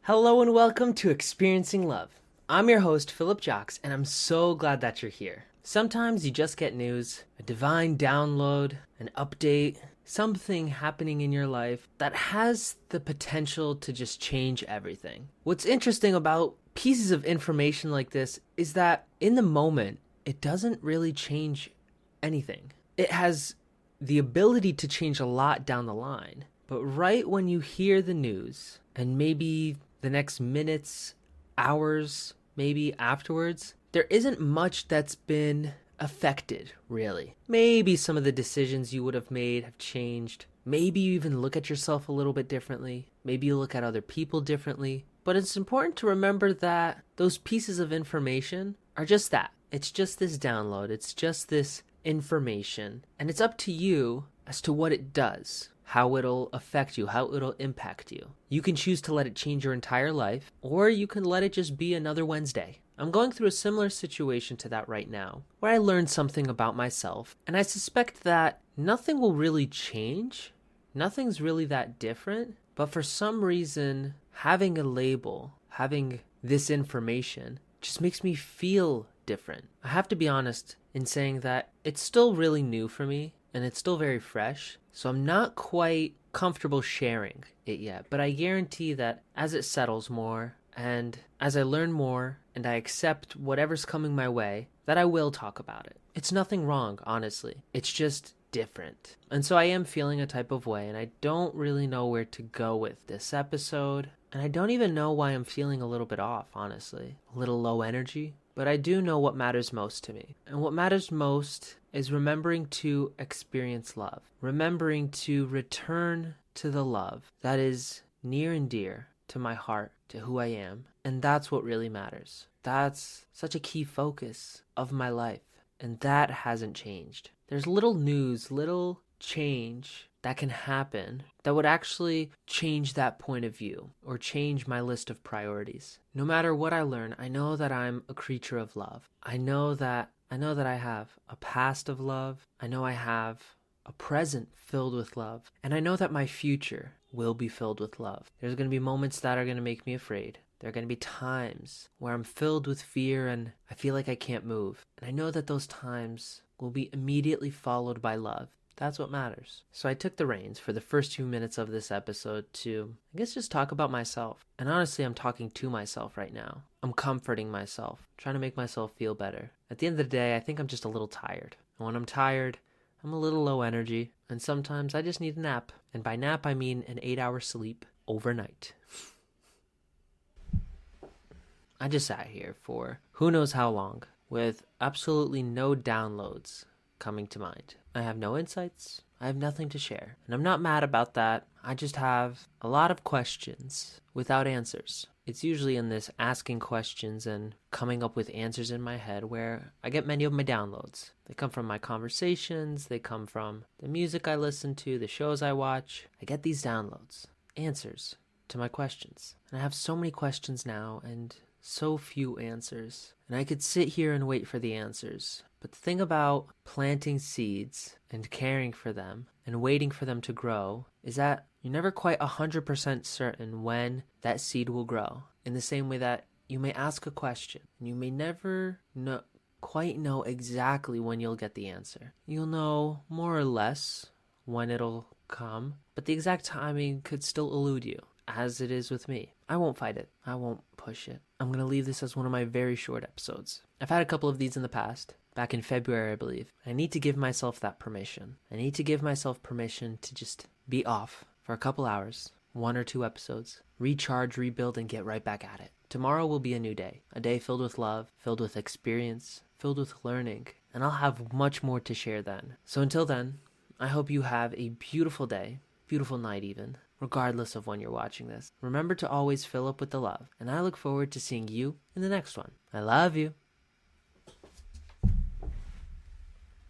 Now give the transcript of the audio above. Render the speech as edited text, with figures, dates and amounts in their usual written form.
Hello and welcome to Experiencing Love. I'm your host, Philip Jocks, and I'm so glad that you're here. Sometimes you just get news, a divine download, an update, something happening in your life that has the potential to just change everything. What's interesting about pieces of information like this is that in the moment, it doesn't really change anything. It has the ability to change a lot down the line. But right when you hear the news, and maybe the next minutes, hours, maybe afterwards, there isn't much that's been affected, really. Maybe some of the decisions you would have made have changed. Maybe you even look at yourself a little bit differently. Maybe you look at other people differently. But it's important to remember that those pieces of information are just that. It's just this download. It's just this information. And it's up to you as to what it does, how it'll affect you, how it'll impact you. You can choose to let it change your entire life, or you can let it just be another Wednesday. I'm going through a similar situation to that right now, where I learned something about myself, and I suspect that nothing will really change. Nothing's really that different, but for some reason, having a label, having this information, just makes me feel different. I have to be honest in saying that it's still really new for me, and it's still very fresh, so I'm not quite comfortable sharing it yet. But I guarantee that as it settles more, and as I learn more, and I accept whatever's coming my way, that I will talk about it. It's nothing wrong, honestly. It's just different. And so I am feeling a type of way, and I don't really know where to go with this episode. And I don't even know why I'm feeling a little bit off, honestly. A little low energy. But I do know what matters most to me. And what matters most is remembering to experience love. Remembering to return to the love that is near and dear to my heart, to who I am. And that's what really matters. That's such a key focus of my life. And that hasn't changed. There's little news, little change that can happen that would actually change that point of view or change my list of priorities. No matter what I learn, I know that I'm a creature of love. I know that I have a past of love. I know I have a present filled with love. And I know that my future will be filled with love. There's going to be moments that are going to make me afraid. There are going to be times where I'm filled with fear and I feel like I can't move. And I know that those times will be immediately followed by love. That's what matters. So I took the reins for the first 2 minutes of this episode to, I guess, just talk about myself. And honestly, I'm talking to myself right now. I'm comforting myself, trying to make myself feel better. At the end of the day, I think I'm just a little tired. And when I'm tired, I'm a little low energy. And sometimes I just need a nap. And by nap, I mean an 8-hour sleep overnight. I just sat here for who knows how long with absolutely no downloads coming to mind. I have no insights. I have nothing to share. And I'm not mad about that. I just have a lot of questions without answers. It's usually in this asking questions and coming up with answers in my head where I get many of my downloads. They come from my conversations. They come from the music I listen to, the shows I watch. I get these downloads, answers to my questions. And I have so many questions now and so few answers. And I could sit here and wait for the answers. But the thing about planting seeds and caring for them and waiting for them to grow is that you're never quite 100% certain when that seed will grow. In the same way that you may ask a question and you may never quite know exactly when you'll get the answer. You'll know more or less when it'll come, but the exact timing could still elude you, as it is with me. I won't fight it. I won't push it. I'm going to leave this as one of my very short episodes. I've had a couple of these in the past. Back in February, I believe. I need to give myself that permission. I need to give myself permission to just be off for a couple hours, 1 or 2 episodes, recharge, rebuild, and get right back at it. Tomorrow will be a new day, a day filled with love, filled with experience, filled with learning, and I'll have much more to share then. So until then, I hope you have a beautiful day, beautiful night even, regardless of when you're watching this. Remember to always fill up with the love, and I look forward to seeing you in the next one. I love you.